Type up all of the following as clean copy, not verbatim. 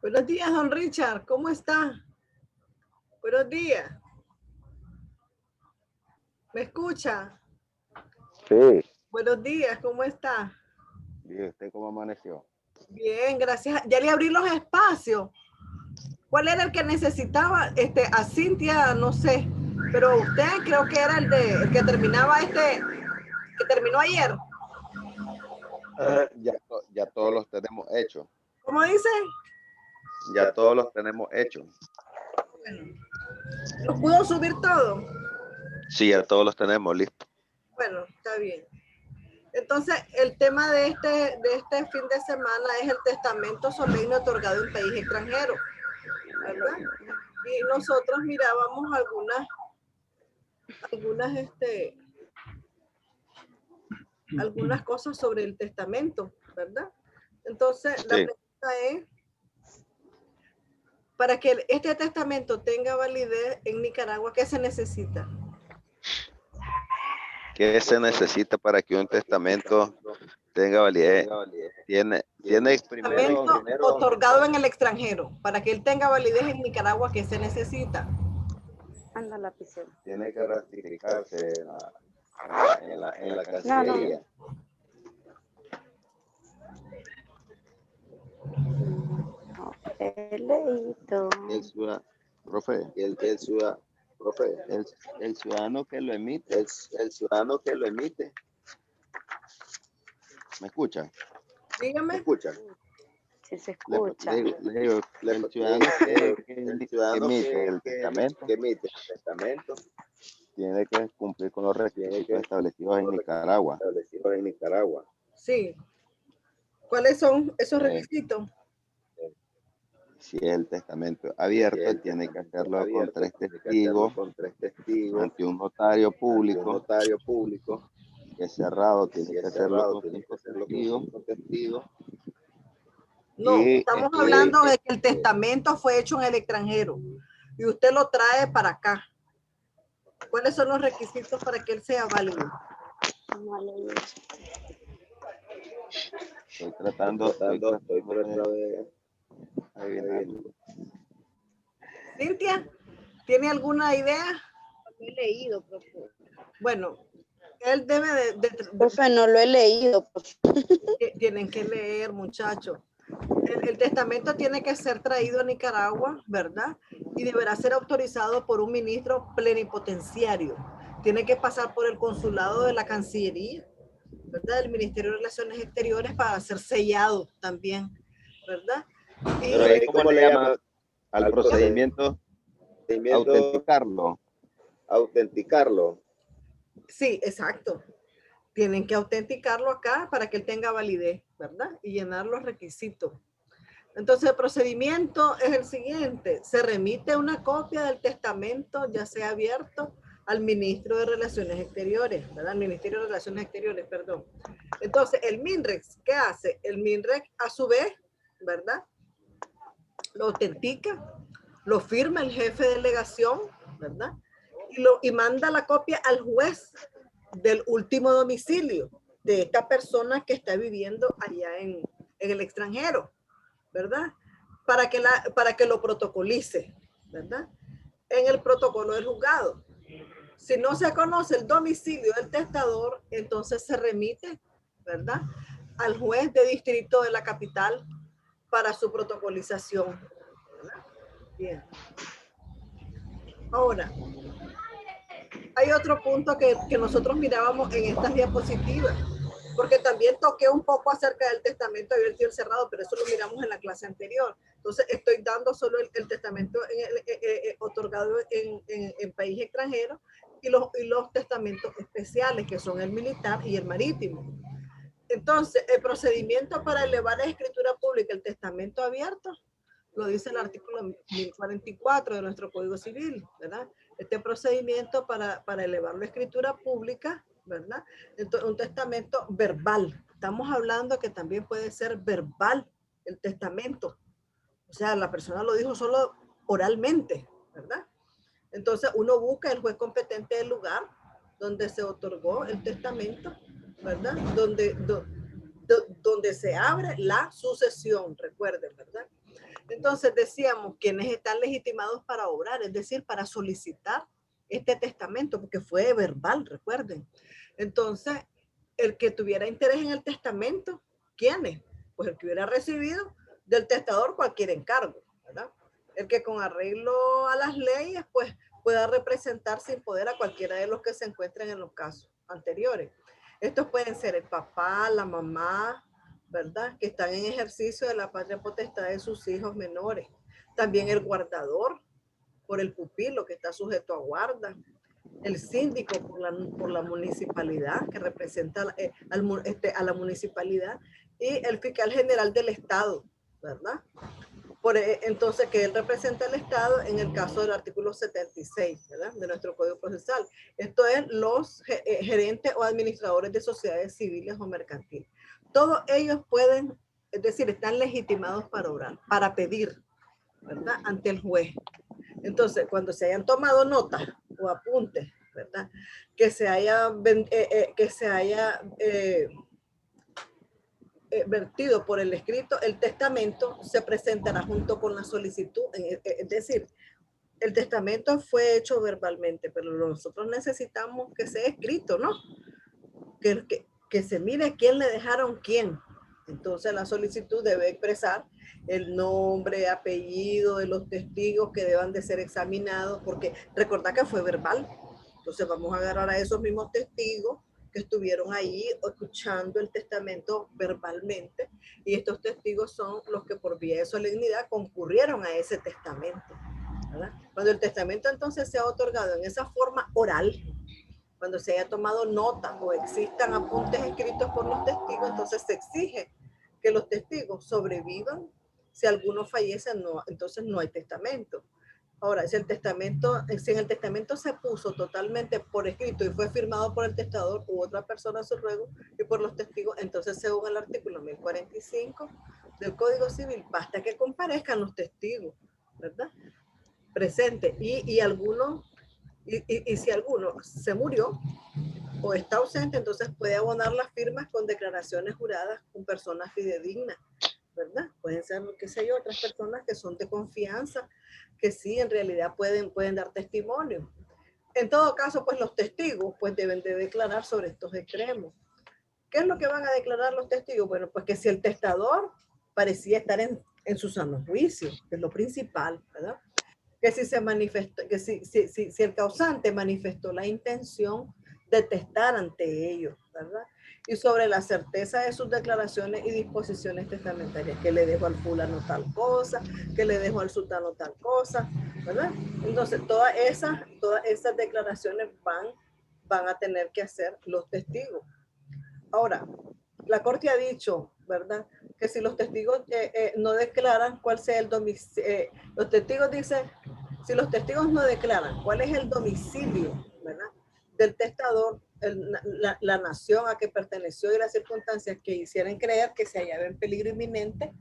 Buenos días, don Richard. ¿Cómo está? Buenos días. ¿Me escucha? Sí, Buenos días, ¿cómo está? ¿y usted cómo amaneció? Bien, gracias. Ya le abrí los espacios. ¿Cuál era el que necesitaba? A Cintia, no sé. Pero usted creo que era el que terminaba que terminó ayer. Ya todos los tenemos hechos. ¿Cómo dice? Ya todos los tenemos hechos. Bueno, ¿lo pudo subir todo? Sí, ya todos los tenemos listos. Bueno, está bien. Entonces, el tema de este fin de semana es el testamento solemne otorgado en país extranjero, ¿verdad? Y nosotros mirábamos algunas cosas sobre el testamento, ¿verdad? Entonces, la Sí. pregunta es, para que este testamento tenga validez en Nicaragua, ¿qué se necesita? ¿Qué se necesita para que un testamento tenga validez? Tiene primero, Testamento otorgado en el extranjero, para que él tenga validez en Nicaragua, ¿qué se necesita? Anda lapicero. tiene que ratificarse en la No, no. Cancillería. No, he leído. El ciudadano, profe, el ciudadano que lo emite, el ciudadano que lo emite. ¿Me escucha? Dígame. Si se escucha. Le digo, el ciudadano que emite el testamento tiene que cumplir con los requisitos establecidos en Nicaragua. Sí. ¿Cuáles son esos requisitos? Si el testamento es abierto, tiene que hacerlo con 3 testigos ante un notario público. Que es cerrado, tiene que hacerlo con 5 testigos. No, Y estamos hablando de que el testamento fue hecho en el extranjero y usted lo trae para acá. ¿Cuáles son los requisitos para que él sea válido? No he leído. estoy tratando de adivinarlo. Cintia, ¿tiene alguna idea? No he leído, profe. Bueno, él debe Profe, no lo he leído. Profe. Tienen que leer, muchachos. El testamento tiene que ser traído a Nicaragua, ¿verdad? Y deberá ser autorizado por un ministro plenipotenciario. Tiene que pasar por el consulado de la Cancillería, ¿verdad? Del Ministerio de Relaciones Exteriores para ser sellado también, ¿verdad? Pero ahí, ¿cómo le llama al procedimiento? Autenticarlo. Sí, exacto. Tienen que autenticarlo acá para que él tenga validez, ¿verdad? Y llenar los requisitos. Entonces, el procedimiento es el siguiente. Se remite una copia del testamento, ya sea abierto, al ministro de Relaciones Exteriores, ¿verdad? Al Ministerio de Relaciones Exteriores, perdón. Entonces, el MINREX, ¿qué hace? El MINREX, a su vez, ¿verdad? Lo autentica, lo firma el jefe de delegación, ¿verdad? Y manda la copia al juez del último domicilio de esta persona que está viviendo allá en el extranjero, ¿verdad? Para que lo protocolice, ¿verdad? En el protocolo del juzgado. Si no se conoce el domicilio del testador, entonces se remite, ¿verdad? Al juez de distrito de la capital para su protocolización, ¿verdad? Bien. Ahora, hay otro punto que nosotros mirábamos en estas diapositivas, porque también toqué un poco acerca del testamento abierto y cerrado, pero eso lo miramos en la clase anterior. Entonces, estoy dando solo el testamento otorgado en país extranjero y los testamentos especiales, que son el militar y el marítimo. Entonces, el procedimiento para elevar a escritura pública el testamento abierto lo dice el artículo 1044 de nuestro Código Civil, ¿verdad? Este procedimiento para elevarlo a escritura pública, ¿verdad? Entonces, un testamento verbal. Estamos hablando que también puede ser verbal el testamento. O sea, la persona lo dijo solo oralmente, ¿verdad? Entonces, uno busca el juez competente del lugar donde se otorgó el testamento, ¿verdad? Donde se abre la sucesión, recuerden, ¿verdad? Entonces decíamos, quienes están legitimados para obrar, es decir, para solicitar este testamento, porque fue verbal, recuerden. Entonces, el que tuviera interés en el testamento, ¿quiénes? Pues el que hubiera recibido del testador cualquier encargo, ¿verdad? El que con arreglo a las leyes, pues pueda representar sin poder a cualquiera de los que se encuentren en los casos anteriores. Estos pueden ser el papá, la mamá, ¿verdad? Que están en ejercicio de la patria potestad de sus hijos menores. También el guardador por el pupilo que está sujeto a guarda. El síndico por la municipalidad que representa a la municipalidad y el fiscal general del Estado, ¿verdad? Entonces, que él representa al Estado en el caso del artículo 76, ¿verdad? De nuestro Código Procesal. Esto es los gerentes o administradores de sociedades civiles o mercantiles. Todos ellos pueden, es decir, están legitimados para obrar, para pedir, ¿verdad? Ante el juez. Entonces, cuando se hayan tomado notas o apuntes, ¿verdad? Que se haya vertido por el escrito, el testamento se presentará junto con la solicitud. Es decir, el testamento fue hecho verbalmente, pero nosotros necesitamos que sea escrito, ¿no? Que se mire quién le dejaron quién. Entonces la solicitud debe expresar el nombre, apellido de los testigos que deban de ser examinados, porque recordad que fue verbal. Entonces vamos a agarrar a esos mismos testigos que estuvieron ahí escuchando el testamento verbalmente, y estos testigos son los que por vía de solemnidad concurrieron a ese testamento, ¿verdad? Cuando el testamento entonces sea otorgado en esa forma oral, cuando se haya tomado nota o existan apuntes escritos por los testigos, entonces se exige que los testigos sobrevivan. Si alguno fallece, no, entonces no hay testamento. Ahora, si en el testamento se puso totalmente por escrito y fue firmado por el testador u otra persona a su ruego y por los testigos, entonces según el artículo 1045 del Código Civil, basta que comparezcan los testigos, ¿verdad? Presentes. Y si alguno se murió o está ausente, entonces puede abonar las firmas con declaraciones juradas con personas fidedignas, ¿verdad? Pueden ser, qué sé yo, otras personas que son de confianza, que sí, en realidad pueden dar testimonio. En todo caso, pues los testigos pues deben de declarar sobre estos extremos. ¿Qué es lo que van a declarar los testigos? Bueno, pues que si el testador parecía estar en su sano juicio, que es lo principal, ¿verdad? Que si se manifestó, que si el causante manifestó la intención de testar ante ellos, ¿verdad? Y sobre la certeza de sus declaraciones y disposiciones testamentarias, que le dejó al fulano tal cosa, que le dejó al sultano tal cosa, ¿verdad? Entonces, todas esas declaraciones van a tener que hacer los testigos. Ahora, la Corte ha dicho, ¿verdad?, que si los testigos no declaran cuál sea el domicilio, los testigos dicen, si los testigos no declaran cuál es el domicilio, ¿verdad?, del testador, la nación a que perteneció y las circunstancias que hicieran creer que se hallaba en peligro inminente,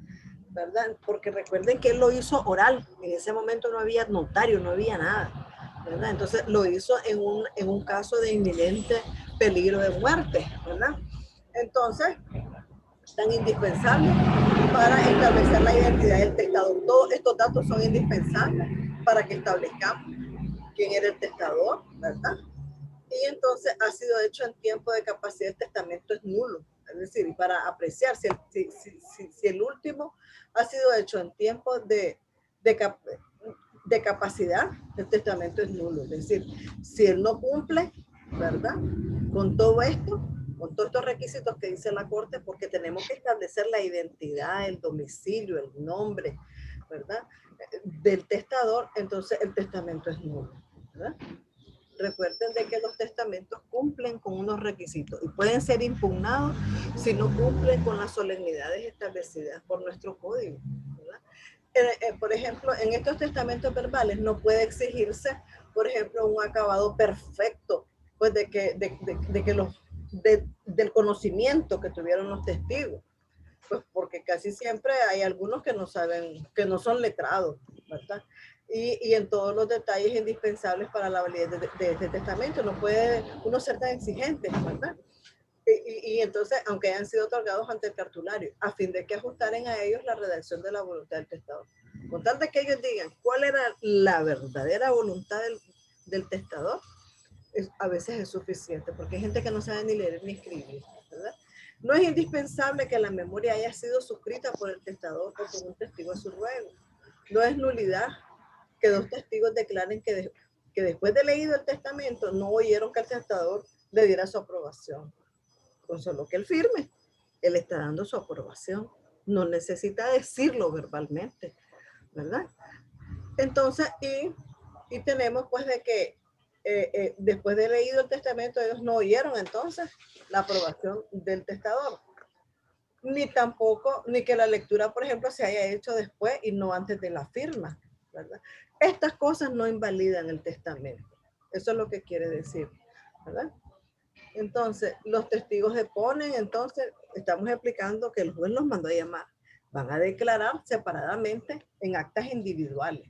¿verdad? Porque recuerden que él lo hizo oral, en ese momento no había notario, no había nada, ¿verdad? Entonces lo hizo en un caso de inminente peligro de muerte, ¿verdad? Entonces, tan indispensables para establecer la identidad del testador. Todos estos datos son indispensables para que establezcamos quién era el testador, ¿verdad? Y entonces ha sido hecho en tiempo de capacidad, el testamento es nulo. Es decir, para apreciar si el último ha sido hecho en tiempo de capacidad, el testamento es nulo. Es decir, si él no cumple, ¿verdad?, con todo esto, con todos estos requisitos que dice la Corte, porque tenemos que establecer la identidad, el domicilio, el nombre, ¿verdad?, del testador, entonces el testamento es nulo, ¿verdad? Recuerden de que los testamentos cumplen con unos requisitos y pueden ser impugnados si no cumplen con las solemnidades establecidas por nuestro código, ¿verdad? Por ejemplo, en estos testamentos verbales no puede exigirse, por ejemplo, un acabado perfecto, pues del conocimiento que tuvieron los testigos, pues porque casi siempre hay algunos que no saben, que no son letrados, ¿verdad? Y en todos los detalles indispensables para la validez de este testamento. No puede uno ser tan exigente, ¿verdad? Y entonces, aunque hayan sido otorgados ante el cartulario, a fin de que ajustaren a ellos la redacción de la voluntad del testador. Con tal de que ellos digan cuál era la verdadera voluntad del testador, a veces es suficiente, porque hay gente que no sabe ni leer ni escribir, ¿verdad? No es indispensable que la memoria haya sido suscrita por el testador o por un testigo de su ruego. No es nulidad que dos testigos declaren que después de leído el testamento no oyeron que el testador le diera su aprobación. Con solo que él firme, él está dando su aprobación. No necesita decirlo verbalmente, ¿verdad? Entonces, y tenemos pues de que después de leído el testamento, ellos no oyeron entonces la aprobación del testador. Ni tampoco, ni que la lectura, por ejemplo, se haya hecho después y no antes de la firma, ¿verdad? Estas cosas no invalidan el testamento. Eso es lo que quiere decir, ¿verdad? Entonces, los testigos deponen, entonces, estamos explicando que el juez los mandó a llamar. Van a declarar separadamente en actas individuales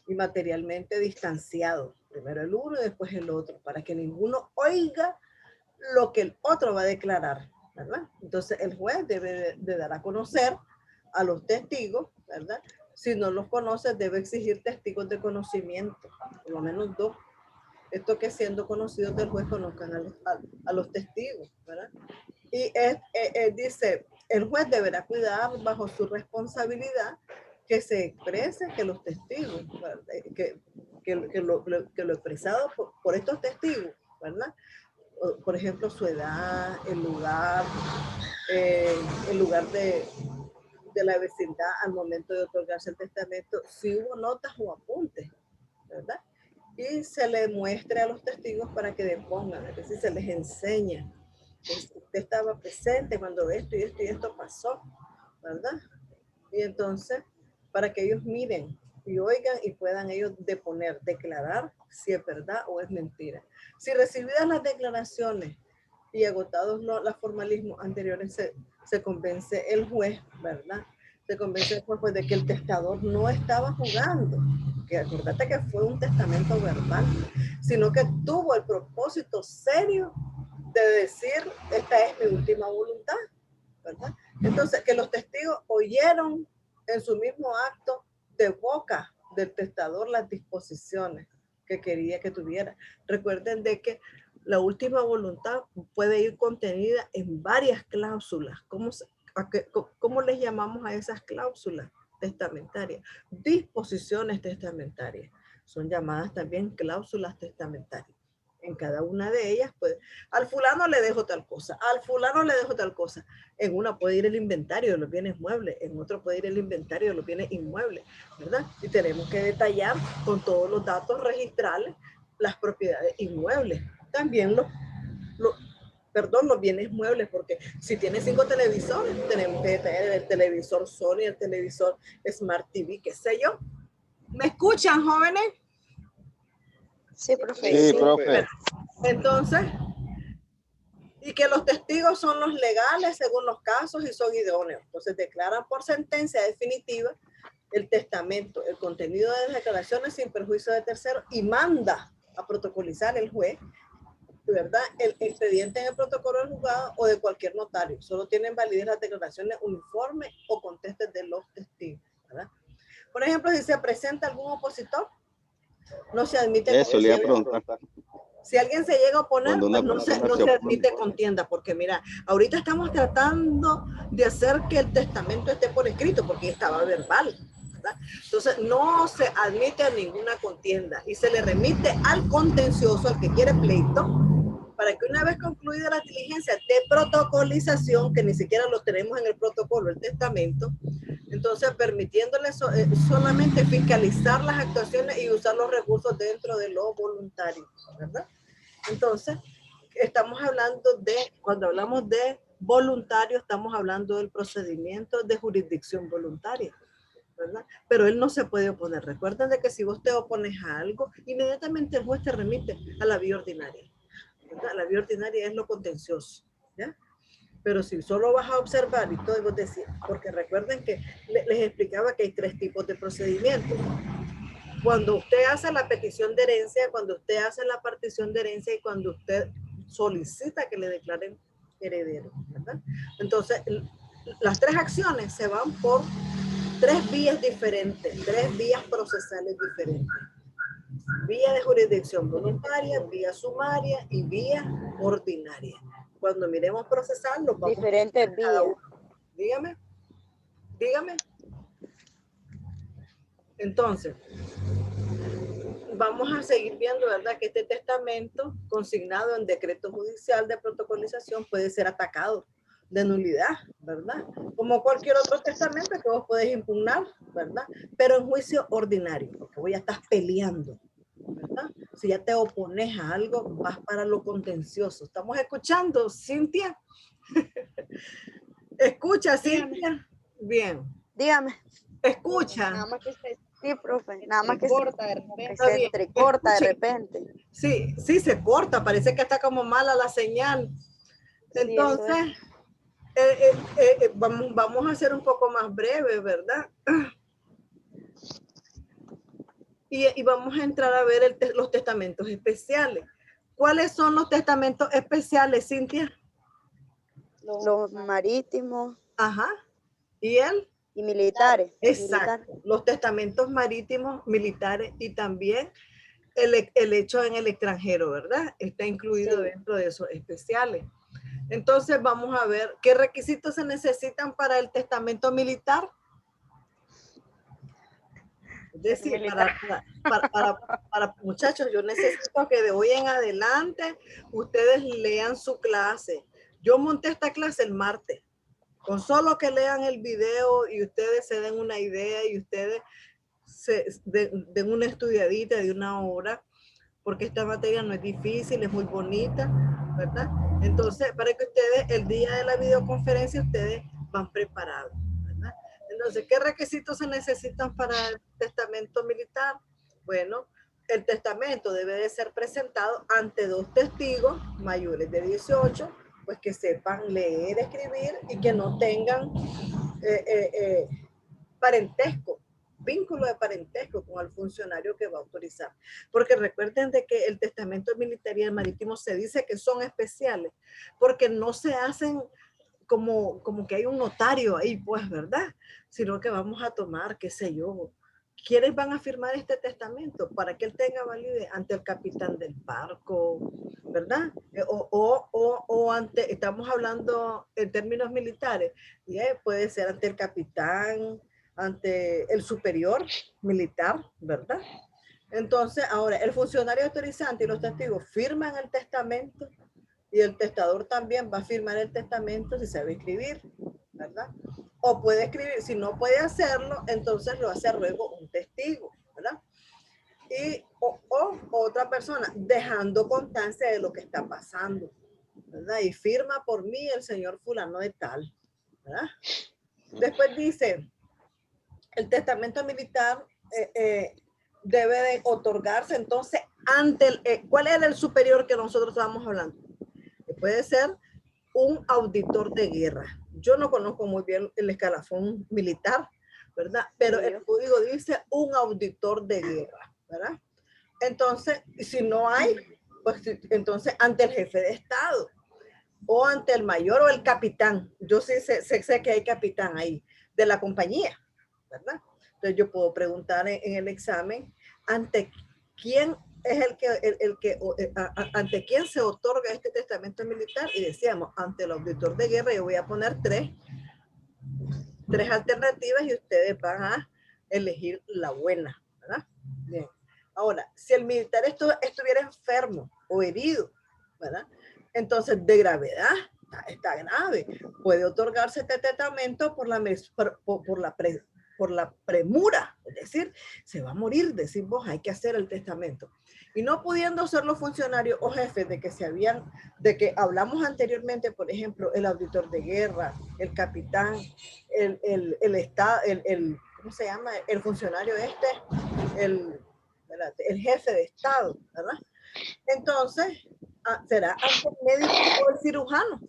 y materialmente distanciados. Primero el uno y después el otro, para que ninguno oiga lo que el otro va a declarar, ¿verdad? Entonces, el juez debe de dar a conocer a los testigos, ¿verdad? Si no los conoce, debe exigir testigos de conocimiento, por lo menos 2. Esto que siendo conocidos del juez conozcan a los testigos, ¿verdad? Y dice, el juez deberá cuidar bajo su responsabilidad que se exprese que los testigos, que lo expresado por estos testigos, ¿verdad? Por ejemplo, su edad, el lugar de la vecindad al momento de otorgarse el testamento, si hubo notas o apuntes, ¿verdad? Y se le muestre a los testigos para que depongan, es decir, se les enseña. Usted estaba presente cuando esto y esto y esto pasó, ¿verdad? Y entonces, para que ellos miren y oigan y puedan ellos deponer, declarar si es verdad o es mentira. Si recibidas las declaraciones y agotados los formalismos anteriores, se convence el juez, ¿verdad? Se convence el juez pues, de que el testador no estaba jugando, que acordate que fue un testamento verbal, sino que tuvo el propósito serio de decir, esta es mi última voluntad, ¿verdad? Entonces, que los testigos oyeron en su mismo acto de boca del testador las disposiciones que quería que tuviera. Recuerden de que la última voluntad puede ir contenida en varias cláusulas. ¿Cómo les llamamos a esas cláusulas testamentarias? Disposiciones testamentarias. Son llamadas también cláusulas testamentarias. En cada una de ellas, pues, al fulano le dejo tal cosa, al fulano le dejo tal cosa. En una puede ir el inventario de los bienes muebles, en otro puede ir el inventario de los bienes inmuebles, ¿verdad? Y tenemos que detallar con todos los datos registrales las propiedades inmuebles. También los bienes muebles, porque si tiene 5 televisores, tenemos que detallar el televisor Sony, el televisor Smart TV, qué sé yo. ¿Me escuchan, jóvenes? Sí, profe. Sí, profe. Entonces, y que los testigos son los legales según los casos y son idóneos. Entonces, declaran por sentencia definitiva el testamento, el contenido de las declaraciones sin perjuicio de terceros y manda a protocolizar el juez, ¿verdad? El expediente en el protocolo del juzgado o de cualquier notario. Solo tienen validez las declaraciones uniformes o contestes de los testigos, ¿verdad? Por ejemplo, si se presenta algún opositor, no se admite. Eso le iba a preguntar. Si alguien se llega a oponer, pues no se admite contienda, porque mira, ahorita estamos tratando de hacer que el testamento esté por escrito, porque estaba verbal, ¿verdad? Entonces no se admite ninguna contienda y se le remite al contencioso, al que quiere pleito, para que una vez concluida la diligencia de protocolización, que ni siquiera lo tenemos en el protocolo, el testamento, entonces permitiéndole solamente fiscalizar las actuaciones y usar los recursos dentro de lo voluntario, ¿verdad? Entonces, estamos hablando cuando hablamos de voluntario, estamos hablando del procedimiento de jurisdicción voluntaria, ¿verdad? Pero él no se puede oponer. Recuerden de que si vos te opones a algo, inmediatamente el juez te remite a la vía ordinaria, ¿verdad? La vía ordinaria es lo contencioso, ¿ya? Pero si solo vas a observar y todo, vos decís, porque recuerden que les explicaba que hay 3 tipos de procedimientos. Cuando usted hace la petición de herencia, cuando usted hace la partición de herencia y cuando usted solicita que le declaren heredero, ¿verdad? Entonces, las 3 acciones se van por tres vías diferentes, tres vías procesales diferentes. Vía de jurisdicción voluntaria, vía sumaria y vía ordinaria. Cuando miremos procesal, los vamos Diferentes a ver cada vías. uno. Dígame. Dígame. Entonces, vamos a seguir viendo, ¿verdad? Que este testamento consignado en decreto judicial de protocolización puede ser atacado de nulidad, ¿verdad? Como cualquier otro testamento que vos podés impugnar, ¿verdad? Pero en juicio ordinario, porque vos ya estás peleando, ¿verdad? Si ya te opones a algo, vas para lo contencioso. ¿Estamos escuchando, Cintia? ¿Escucha, Cintia? Bien. Dígame. Escucha. Nada más que sí, profe. Nada más que corta de repente. Está Se bien. entrecorta de Escuche. repente. Sí, sí se corta, parece que está como mala la señal. Sí, eso Entonces, vamos a hacer un poco más breve, ¿verdad? Y vamos a entrar a ver los testamentos especiales. ¿Cuáles son los testamentos especiales, Cintia? Los marítimos Ajá. ¿Y él? y militares. Exacto. Los testamentos marítimos, militares y también el hecho en el extranjero, ¿verdad? Está incluido Sí. dentro de esos especiales. Entonces vamos a ver qué requisitos se necesitan para el testamento militar. Es decir, para muchachos, yo necesito que de hoy en adelante ustedes lean su clase. Yo monté esta clase el martes. Con solo que lean el video y ustedes se den una idea y ustedes den una estudiadita de una hora, porque esta materia no es difícil, es muy bonita, ¿verdad? Entonces, para que ustedes, el día de la videoconferencia, ustedes van preparados, ¿verdad? Entonces, ¿qué requisitos se necesitan para el testamento militar? Bueno, el testamento debe de ser presentado ante dos testigos mayores de 18, pues que sepan leer, escribir y que no tengan parentesco, vínculo de parentesco con el funcionario que va a autorizar. Porque recuerden de que el testamento militar y el marítimo se dice que son especiales, porque no se hacen como que hay un notario ahí, pues, ¿verdad? Sino que vamos a tomar, qué sé yo, ¿quiénes van a firmar este testamento? Para que él tenga validez ante el capitán del barco, ¿verdad? O ante, estamos hablando en términos militares, puede ser ante el capitán, ante el superior militar, ¿verdad? Entonces, ahora, el funcionario autorizante y los testigos firman el testamento y el testador también va a firmar el testamento si sabe escribir, ¿verdad? O puede escribir, si no puede hacerlo, entonces lo hace a ruego un testigo, ¿verdad? Y o otra persona dejando constancia de lo que está pasando, ¿verdad? Y firma por mí el señor fulano de tal, ¿verdad? Después dice, el testamento militar debe de otorgarse entonces ante el, ¿cuál era el superior que nosotros estábamos hablando? Puede ser un auditor de guerra. Yo no conozco muy bien el escalafón militar, ¿verdad? Pero el código dice un auditor de guerra, ¿verdad? Entonces, si no hay, pues entonces ante el jefe de Estado o ante el mayor o el capitán. Yo sí sé que hay capitán ahí de la compañía, ¿verdad? Entonces yo puedo preguntar en el examen ante quién es ante quién se otorga este testamento militar, y decíamos ante el auditor de guerra. Yo voy a poner tres alternativas y ustedes van a elegir la buena, ¿verdad? Bien. Ahora, si el militar estuviera enfermo o herido, ¿verdad? Entonces, de gravedad, está grave. Puede otorgarse este testamento por la premura, es decir, se va a morir, decir vos, hay que hacer el testamento. Y no pudiendo ser los funcionarios o jefes de que hablamos anteriormente, por ejemplo, el auditor de guerra, el capitán, ¿cómo se llama? El funcionario el jefe de Estado, ¿verdad? Entonces, será ante el médico o el cirujano.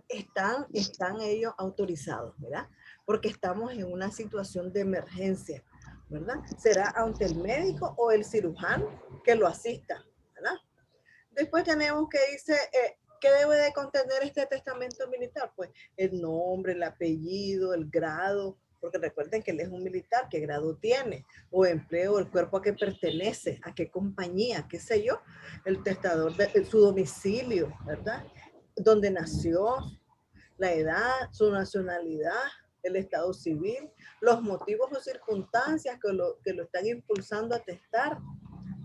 Están ellos autorizados, ¿verdad? Porque estamos en una situación de emergencia, ¿verdad? Será ante el médico o el cirujano que lo asista, ¿verdad? Después tenemos que dice, ¿qué debe de contener este testamento militar? Pues el nombre, el apellido, el grado, porque recuerden que él es un militar, qué grado tiene, o empleo, el cuerpo a qué pertenece, a qué compañía, qué sé yo, el testador, su domicilio, ¿verdad? Dónde nació, la edad, su nacionalidad, el estado civil, los motivos o circunstancias que lo están impulsando a testar,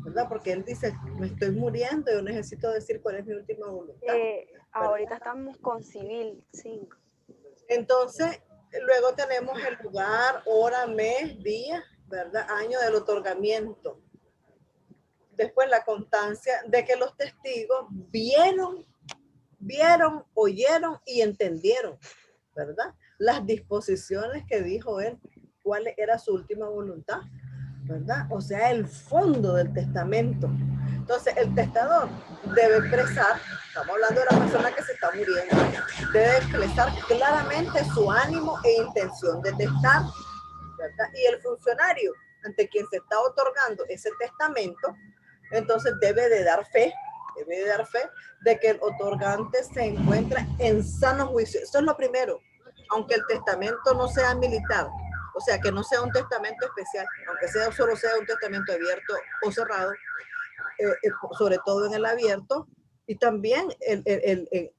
¿verdad? Porque él dice, me estoy muriendo, yo necesito decir cuál es mi última voluntad. Ahorita estamos con civil 5. Entonces, luego tenemos el lugar, hora, mes, día, ¿verdad? Año del otorgamiento. Después la constancia de que los testigos vieron, oyeron y entendieron, ¿verdad? Las disposiciones que dijo él, cuál era su última voluntad, ¿verdad? O sea, el fondo del testamento. Entonces, el testador debe expresar, estamos hablando de la persona que se está muriendo, debe expresar claramente su ánimo e intención de testar, ¿verdad? Y el funcionario ante quien se está otorgando ese testamento, entonces debe de dar fe de que el otorgante se encuentra en sano juicio. Eso es lo primero, aunque el testamento no sea militar, o sea, que no sea un testamento especial, aunque solo sea un testamento abierto o cerrado, sobre todo en el abierto, y también en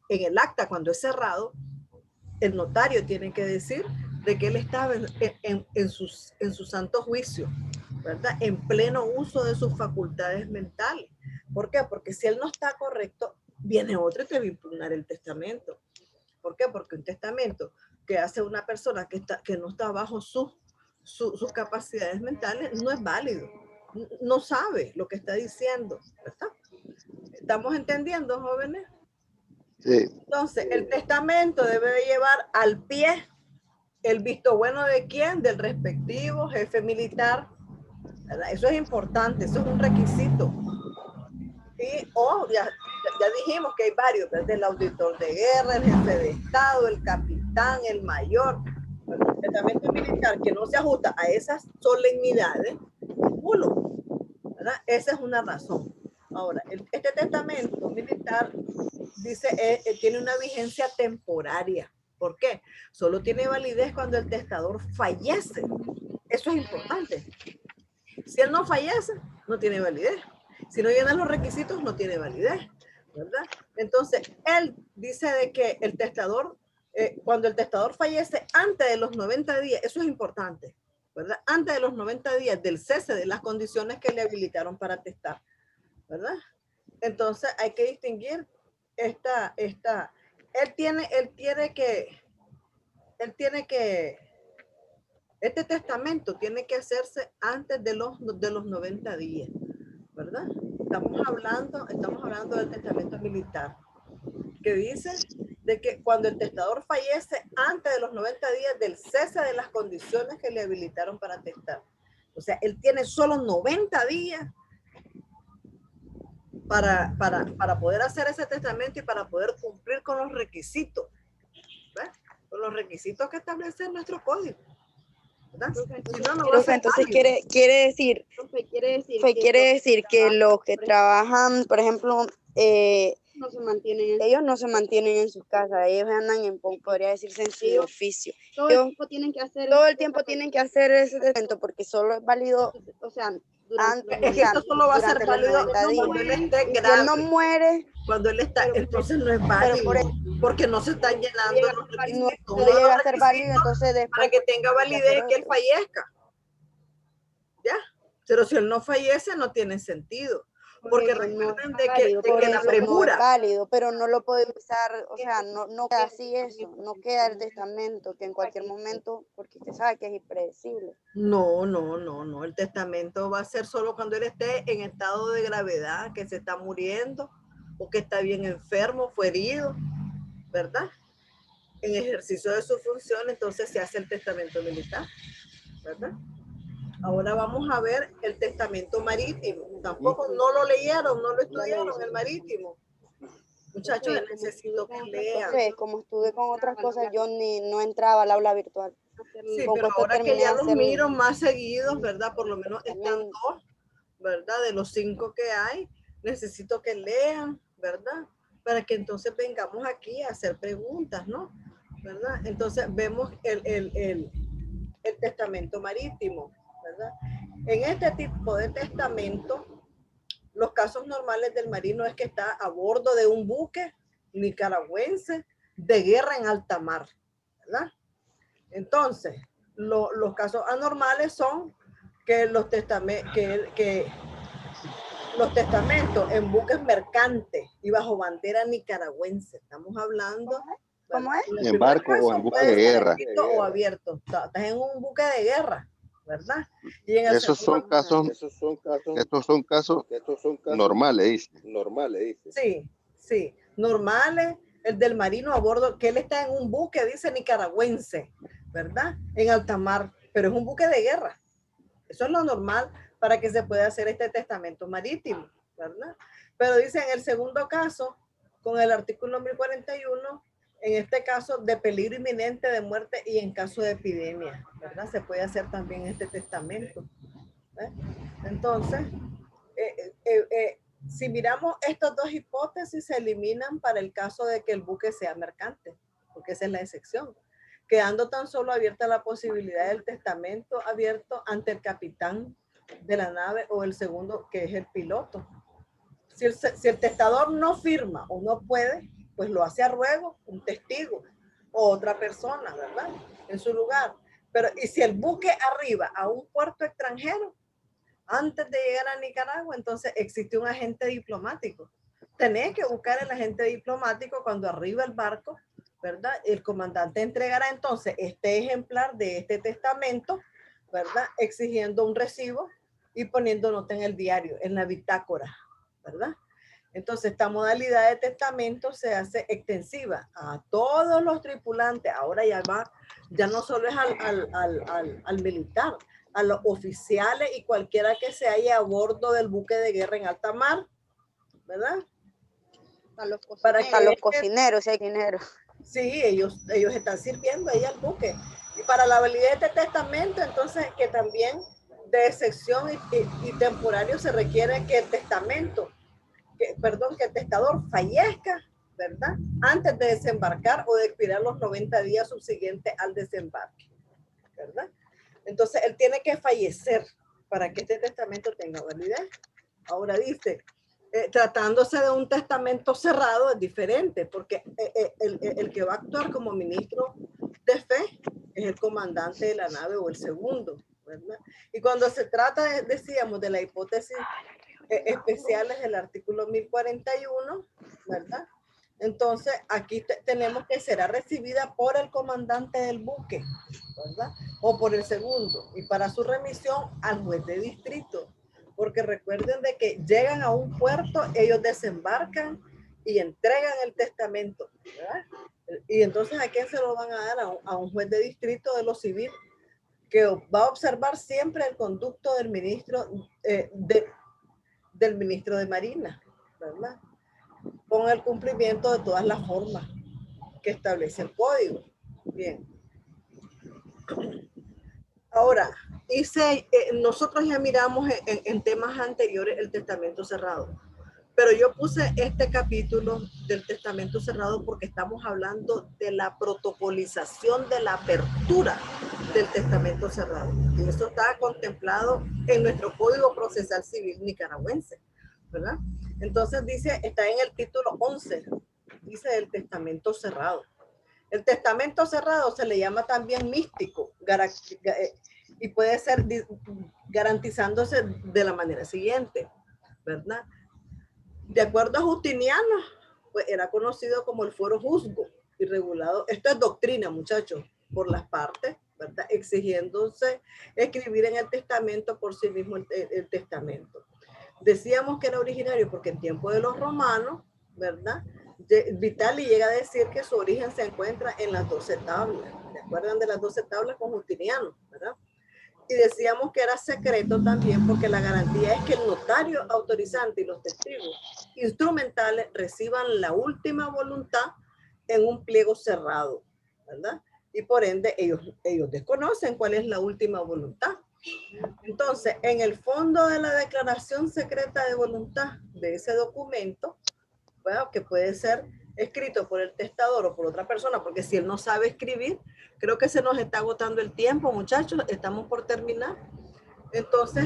el acta, cuando es cerrado, el notario tiene que decir de que él estaba en su santo juicio, ¿verdad? En pleno uso de sus facultades mentales. ¿Por qué? Porque si él no está correcto, viene otro y te va a impugnar el testamento. ¿Por qué? Porque un testamento que hace una persona que no está bajo sus capacidades mentales no es válido. No sabe lo que está diciendo, ¿verdad? ¿Estamos entendiendo, jóvenes? Sí. Entonces, el testamento debe llevar al pie el visto bueno de quién, del respectivo jefe militar, ¿verdad? Eso es importante, eso es un requisito. Y ya dijimos que hay varios, ¿verdad? El auditor de guerra, el jefe de Estado, el capitán, el mayor. El testamento militar que no se ajusta a esas solemnidades, nulo, ¿verdad? Esa es una razón. Ahora, este testamento militar dice, tiene una vigencia temporaria. ¿Por qué? Solo tiene validez cuando el testador fallece. Eso es importante. Si él no fallece, no tiene validez. Si no llena los requisitos, no tiene validez, ¿verdad? Entonces, él dice de que el testador, cuando el testador fallece antes de los 90 días, eso es importante, ¿verdad? Antes de los 90 días del cese de las condiciones que le habilitaron para testar, ¿verdad? Entonces, hay que distinguir él tiene que, este testamento tiene que hacerse antes de los 90 días, ¿verdad? Estamos hablando del testamento militar, que dice de que cuando el testador fallece antes de los 90 días del cese de las condiciones que le habilitaron para testar. O sea, él tiene solo 90 días para poder hacer ese testamento y para poder cumplir con los requisitos, ¿verdad? Con los requisitos que establece nuestro código, ¿verdad? Si no, no va a ser Entonces válido. quiere decir que los que trabajan, por ejemplo, ellos no se mantienen en sus casas, ellos andan podría decirse en su oficio. Todo el tiempo tienen que hacer ese testamento porque solo es válido, o sea, Es que esto solo va a ser durante los válido 90 días. cuando él esté Y si él grave. no muere, Cuando él está, entonces no es válido, porque no se están llenando los requisitos. no Uno de los llega a ser válido, requisitos entonces después para que tenga validez que él otro. fallezca. ¿Ya? Pero si él no fallece, no tiene sentido. Porque recuerden de que la premura. No es válido, pero no lo puede usar, o sea, no queda así eso, no queda el testamento, que en cualquier momento, porque usted sabe que es impredecible. No. El testamento va a ser solo cuando él esté en estado de gravedad, que se está muriendo o que está bien enfermo, fue herido, ¿verdad? En ejercicio de su función, entonces se hace el testamento militar, ¿verdad? Ahora vamos a ver el testamento marítimo. Tampoco no lo leyeron, no lo estudiaron, el marítimo. Muchachos, necesito que lean. Como estuve con otras cosas, yo no entraba al aula virtual. Sí, pero ahora que ya los miro más seguidos, ¿verdad? Por lo menos están 2, ¿verdad? De los 5 que hay, necesito que lean, ¿verdad? Para que entonces vengamos aquí a hacer preguntas, ¿no? ¿Verdad? Entonces vemos el el testamento marítimo, ¿verdad? En este tipo de testamento, los casos normales del marino es que está a bordo de un buque nicaragüense de guerra en alta mar, ¿verdad? Entonces, los casos anormales son que los testamentos en buques mercantes y bajo bandera nicaragüense. Estamos hablando. ¿Cómo es? En barco o en buque de guerra. O abierto. Estás en un buque de guerra, ¿verdad? Y en Estos son casos normales, dice. Sí, sí, normales. El del marino a bordo, que él está en un buque, dice nicaragüense, ¿verdad? En alta mar, pero es un buque de guerra. Eso es lo normal para que se pueda hacer este testamento marítimo, ¿verdad? Pero dice en el segundo caso, con el artículo 1041, en este caso de peligro inminente de muerte y en caso de epidemia, ¿verdad? Se puede hacer también este testamento. ¿Eh? Entonces, si miramos estas dos hipótesis, se eliminan para el caso de que el buque sea mercante, porque esa es la excepción, quedando tan solo abierta la posibilidad del testamento abierto ante el capitán de la nave o el segundo, que es el piloto. Si el testador no firma o no puede, pues lo hace a ruego un testigo o otra persona, ¿verdad? En su lugar. Pero, y si el buque arriba a un puerto extranjero, antes de llegar a Nicaragua, entonces existe un agente diplomático. Tenés que buscar el agente diplomático cuando arriba el barco, ¿verdad? El comandante entregará entonces este ejemplar de este testamento, ¿verdad? Exigiendo un recibo y poniendo nota en el diario, en la bitácora, ¿verdad? Entonces, esta modalidad de testamento se hace extensiva a todos los tripulantes. Ahora ya no solo es al militar, a los oficiales y cualquiera que se haya a bordo del buque de guerra en alta mar, ¿verdad? A los cocineros, si hay dinero. Sí, ellos están sirviendo ahí al buque. Y para la validez de este testamento, entonces, que también de excepción y temporario se requiere que el testamento, que el testador fallezca, ¿verdad? Antes de desembarcar o de expirar los 90 días subsiguientes al desembarque, ¿verdad? Entonces, él tiene que fallecer para que este testamento tenga validez. Ahora dice, tratándose de un testamento cerrado es diferente, porque el que va a actuar como ministro de fe es el comandante de la nave o el segundo, ¿verdad? Y cuando se trata, decíamos, de la hipótesis especiales del artículo 1041, ¿verdad? Entonces, aquí tenemos que será recibida por el comandante del buque, ¿verdad? O por el segundo, y para su remisión al juez de distrito. Porque recuerden de que llegan a un puerto, ellos desembarcan y entregan el testamento, ¿verdad? Y entonces, ¿a quién se lo van a dar? A un juez de distrito de lo civil, que va a observar siempre el conducto del ministro del ministro de Marina, ¿verdad? Con el cumplimiento de todas las formas que establece el código. Bien. Ahora, nosotros ya miramos en temas anteriores el testamento cerrado, pero yo puse este capítulo del testamento cerrado porque estamos hablando de la protocolización de la apertura del testamento cerrado. Y eso está contemplado en nuestro Código Procesal Civil nicaragüense, ¿verdad? Entonces dice, está en el título 11, dice el testamento cerrado. El testamento cerrado se le llama también místico y puede ser garantizándose de la manera siguiente, ¿verdad? De acuerdo a Justiniano, pues era conocido como el fuero juzgo y regulado. Esto es doctrina, muchachos, por las partes, ¿verdad? Exigiéndose escribir en el testamento por sí mismo el testamento. Decíamos que era originario porque en tiempo de los romanos, ¿verdad? Vitali llega a decir que su origen se encuentra en las 12 tablas. ¿Se acuerdan de las 12 tablas con Justiniano, verdad? Y decíamos que era secreto también porque la garantía es que el notario autorizante y los testigos instrumentales reciban la última voluntad en un pliego cerrado, ¿verdad? Y por ende ellos desconocen cuál es la última voluntad. Entonces, en el fondo de la declaración secreta de voluntad de ese documento, bueno, que puede ser escrito por el testador o por otra persona, porque si él no sabe escribir, creo que se nos está agotando el tiempo, muchachos, estamos por terminar. Entonces,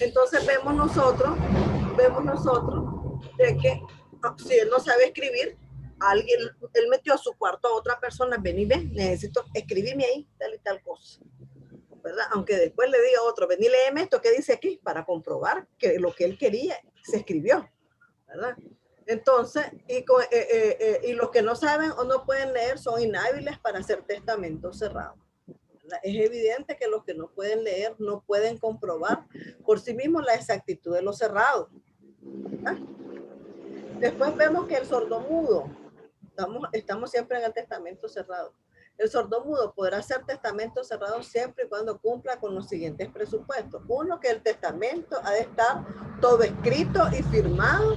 entonces vemos nosotros de que si él no sabe escribir, alguien, él metió a su cuarto a otra persona, ven y ven, necesito escribirme ahí, tal y tal cosa, ¿verdad? Aunque después le diga a otro, ven y léeme esto que dice aquí, para comprobar que lo que él quería se escribió, ¿verdad? Entonces, y los que no saben o no pueden leer son inhábiles para hacer testamentos cerrados. Es evidente que los que no pueden leer no pueden comprobar por sí mismos la exactitud de los cerrados. ¿Verdad? Después vemos que el sordomudo, estamos siempre en el testamento cerrado. El sordomudo podrá hacer testamento cerrado siempre y cuando cumpla con los siguientes presupuestos. Uno, que el testamento ha de estar todo escrito y firmado,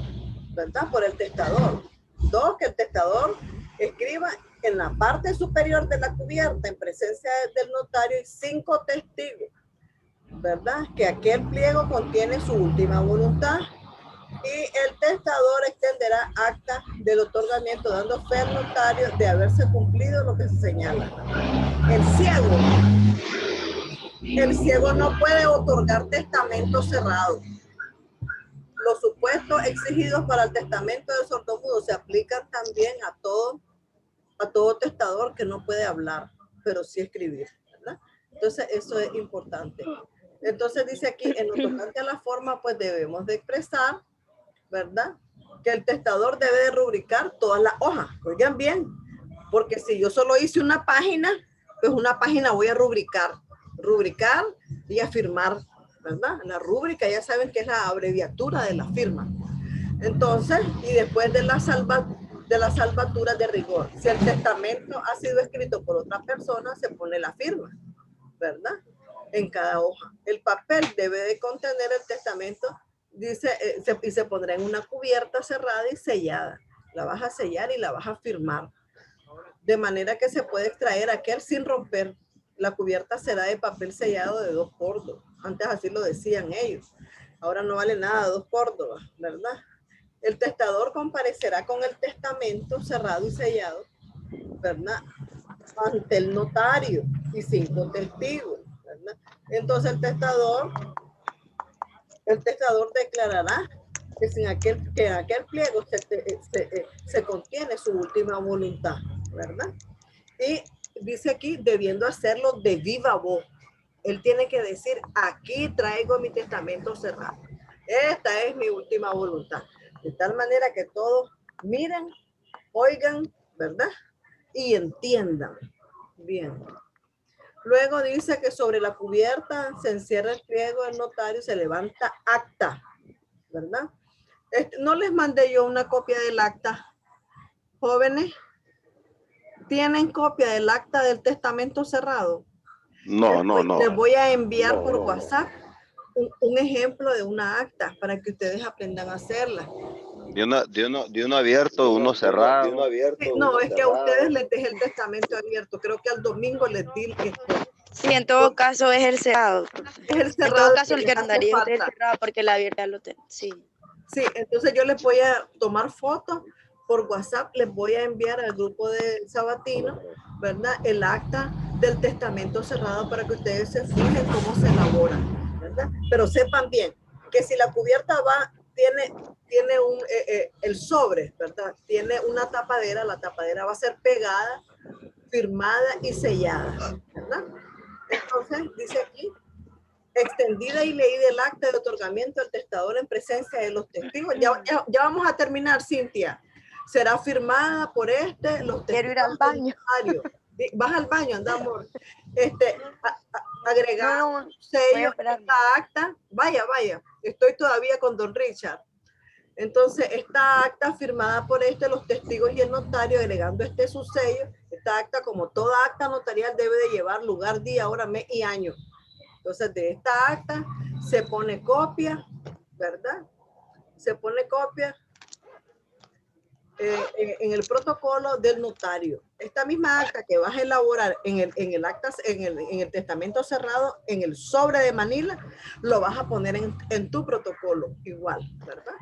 ¿verdad?, por el testador. Dos, que el testador escriba en la parte superior de la cubierta, en presencia del notario y 5 testigos, ¿verdad?, que aquel pliego contiene su última voluntad, y el testador extenderá acta del otorgamiento dando fe al notario de haberse cumplido lo que se señala. El ciego no puede otorgar testamento cerrado. Los supuestos exigidos para el testamento de sordomudo se aplican también a todo testador que no puede hablar, pero sí escribir, ¿verdad? Entonces, eso es importante. Entonces, dice aquí, en lo tocante a la forma, pues debemos de expresar, ¿verdad?, que el testador debe de rubricar todas las hojas. Oigan bien, porque si yo solo hice una página, pues una página voy a rubricar y a firmar, ¿verdad? La rúbrica ya saben que es la abreviatura de la firma. Entonces, y después de la salvatura de rigor, si el testamento ha sido escrito por otra persona, se pone la firma, ¿verdad?, en cada hoja. El papel debe de contener el testamento, dice, y se pondrá en una cubierta cerrada y sellada. La vas a sellar y la vas a firmar, de manera que se puede extraer aquel sin romper. La cubierta será de papel sellado de 2 córdobas. Antes así lo decían ellos. Ahora no vale nada 2 córdobas, ¿verdad? El testador comparecerá con el testamento cerrado y sellado, ¿verdad?, ante el notario y 5 testigos, ¿verdad? Entonces el testador declarará que en aquel pliego se contiene su última voluntad, ¿verdad? Y dice aquí, debiendo hacerlo de viva voz. Él tiene que decir, aquí traigo mi testamento cerrado. Esta es mi última voluntad. De tal manera que todos miren, oigan, ¿verdad?, y entiendan. Bien. Luego dice que sobre la cubierta se encierra el pliego del notario y se levanta acta, ¿verdad? No les mandé yo una copia del acta. Jóvenes, ¿tienen copia del acta del testamento cerrado? No. Les voy a enviar por WhatsApp un ejemplo de una acta para que ustedes aprendan a hacerla. De uno abierto, uno cerrado. No, es que a ustedes les dejé el testamento abierto. Creo que al domingo les di Sí, en todo caso es el cerrado. Es el cerrado. En todo caso el que andaría es el cerrado porque la abierta lo tengo. Sí. Sí, entonces yo les voy a tomar fotos por WhatsApp, les voy a enviar al grupo de Sabatino, ¿verdad?, el acta del testamento cerrado para que ustedes se fijen cómo se elabora, ¿verdad? Pero sepan bien que si la cubierta tiene el sobre, ¿verdad?, tiene una tapadera, la tapadera va a ser pegada, firmada y sellada, ¿verdad? Entonces dice aquí, extendida y leída el acta de otorgamiento del testador en presencia de los testigos. Ya vamos a terminar, Cintia. Será firmada por los testigos. Quiero ir al baño. Vas al baño, anda, amor. Agregar un sello a esta acta. Vaya. Estoy todavía con don Richard. Entonces, esta acta firmada por los testigos y el notario, agregando su sello. Esta acta, como toda acta notarial, debe de llevar lugar, día, hora, mes y año. Entonces, de esta acta se pone copia, ¿verdad? Se pone copia en el protocolo del notario. Esta misma acta que vas a elaborar en el testamento cerrado, en el sobre de Manila, lo vas a poner en tu protocolo igual, ¿verdad?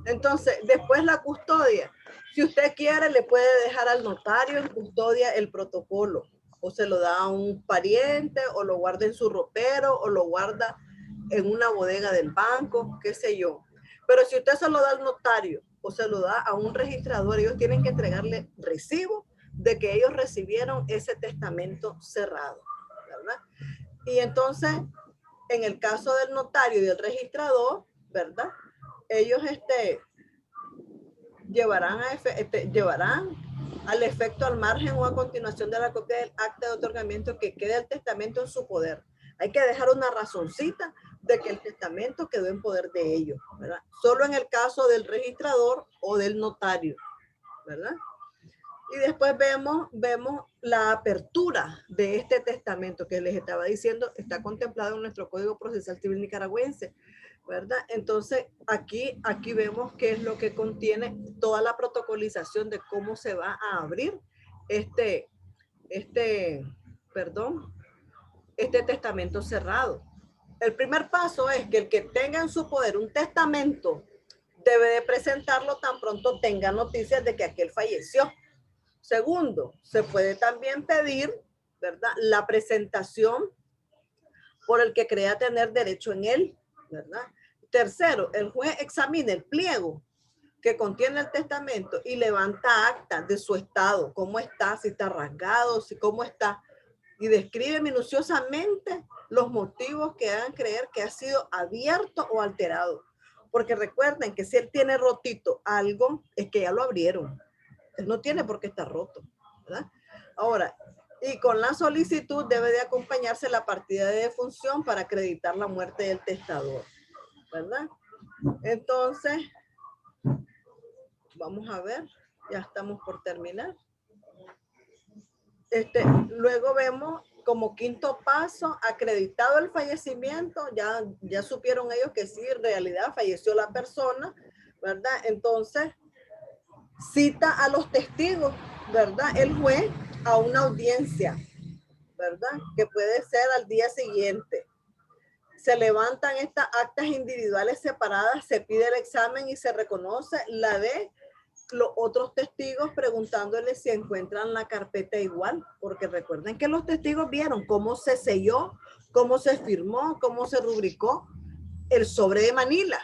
Entonces, después la custodia. Si usted quiere, le puede dejar al notario en custodia el protocolo, o se lo da a un pariente, o lo guarda en su ropero, o lo guarda en una bodega del banco, qué sé yo. Pero si usted se lo da al notario o se lo da a un registrador, ellos tienen que entregarle recibo de que ellos recibieron ese testamento cerrado, ¿verdad? Y entonces, en el caso del notario y del registrador, ¿verdad? Ellos llevarán al efecto al margen o a continuación de la copia del acta de otorgamiento que quede el testamento en su poder. Hay que dejar una razoncita de que el testamento quedó en poder de ellos, ¿verdad? Solo en el caso del registrador o del notario, ¿verdad? Y después vemos la apertura de este testamento que les estaba diciendo, está contemplado en nuestro Código Procesal Civil nicaragüense, ¿verdad? Entonces, aquí vemos qué es lo que contiene toda la protocolización de cómo se va a abrir este testamento cerrado. El primer paso es que el que tenga en su poder un testamento debe de presentarlo tan pronto tenga noticias de que aquel falleció. Segundo, se puede también pedir, ¿verdad?, la presentación por el que crea tener derecho en él, ¿verdad? Tercero, el juez examina el pliego que contiene el testamento y levanta acta de su estado, cómo está, si está rasgado, si cómo está, y describe minuciosamente los motivos que hagan creer que ha sido abierto o alterado. Porque recuerden que si él tiene rotito algo, es que ya lo abrieron. Él no tiene por qué estar roto, ¿verdad? Ahora, y con la solicitud debe de acompañarse la partida de defunción para acreditar la muerte del testador, ¿verdad? Entonces, vamos a ver, ya estamos por terminar. Luego vemos como quinto paso, acreditado el fallecimiento, ya supieron ellos que sí, en realidad falleció la persona, ¿verdad? Entonces, cita a los testigos, ¿verdad? El juez a una audiencia, ¿verdad? Que puede ser al día siguiente. Se levantan estas actas individuales separadas, se pide el examen y se reconoce la de los otros testigos preguntándole si encuentran la carpeta igual, porque recuerden que los testigos vieron cómo se selló, cómo se firmó, cómo se rubricó el sobre de Manila.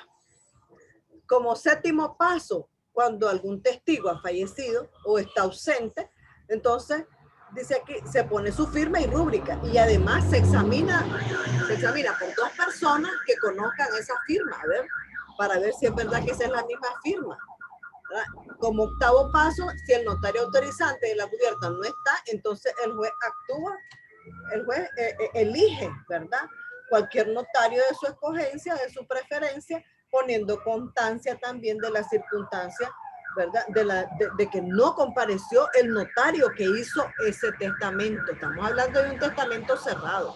Como séptimo paso, cuando algún testigo ha fallecido o está ausente, entonces dice aquí, se pone su firma y rúbrica y además se examina por dos personas que conozcan esa firma, a ver, para ver si es verdad que esa es la misma firma. ¿Verdad? Como octavo paso, si el notario autorizante de la cubierta no está, entonces el juez actúa, el juez elige, ¿verdad? Cualquier notario de su escogencia, de su preferencia, poniendo constancia también de las circunstancias, ¿verdad? De que no compareció el notario que hizo ese testamento. Estamos hablando de un testamento cerrado,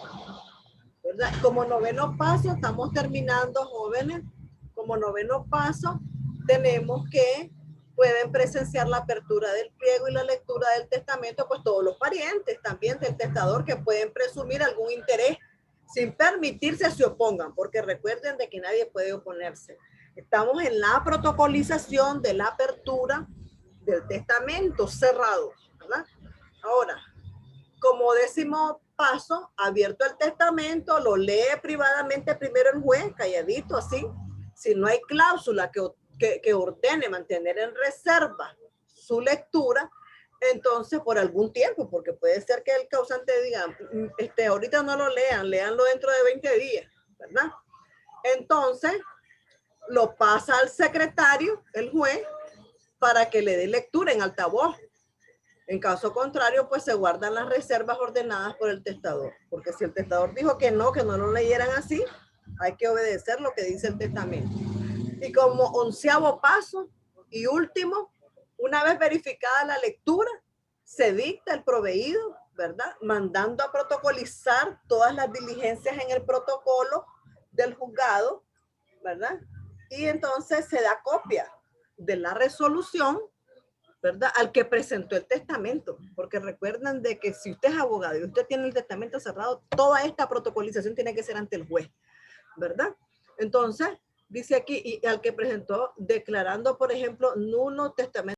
¿verdad? Como noveno paso, estamos terminando, jóvenes, como noveno paso, tenemos que pueden presenciar la apertura del pliego y la lectura del testamento, pues todos los parientes también del testador que pueden presumir algún interés sin permitirse se opongan, porque recuerden de que nadie puede oponerse. Estamos en la protocolización de la apertura del testamento cerrado, ¿verdad? Ahora, como décimo paso, abierto el testamento, lo lee privadamente primero el juez, calladito así. Si no hay cláusula que ordene mantener en reserva su lectura, entonces por algún tiempo, porque puede ser que el causante diga, ahorita no lo lean, léanlo dentro de 20 días, ¿verdad? Entonces lo pasa al secretario, el juez, para que le dé lectura en altavoz. En caso contrario, pues se guardan las reservas ordenadas por el testador, porque si el testador dijo que no lo leyeran así, hay que obedecer lo que dice el testamento. Y como onceavo paso y último, una vez verificada la lectura, se dicta el proveído, ¿verdad? Mandando a protocolizar todas las diligencias en el protocolo del juzgado, ¿verdad? Y entonces se da copia de la resolución, ¿verdad? Al que presentó el testamento, porque recuerden de que si usted es abogado y usted tiene el testamento cerrado, toda esta protocolización tiene que ser ante el juez, ¿verdad? Entonces, Dice aquí, y al que presentó declarando, por ejemplo, nulo testamento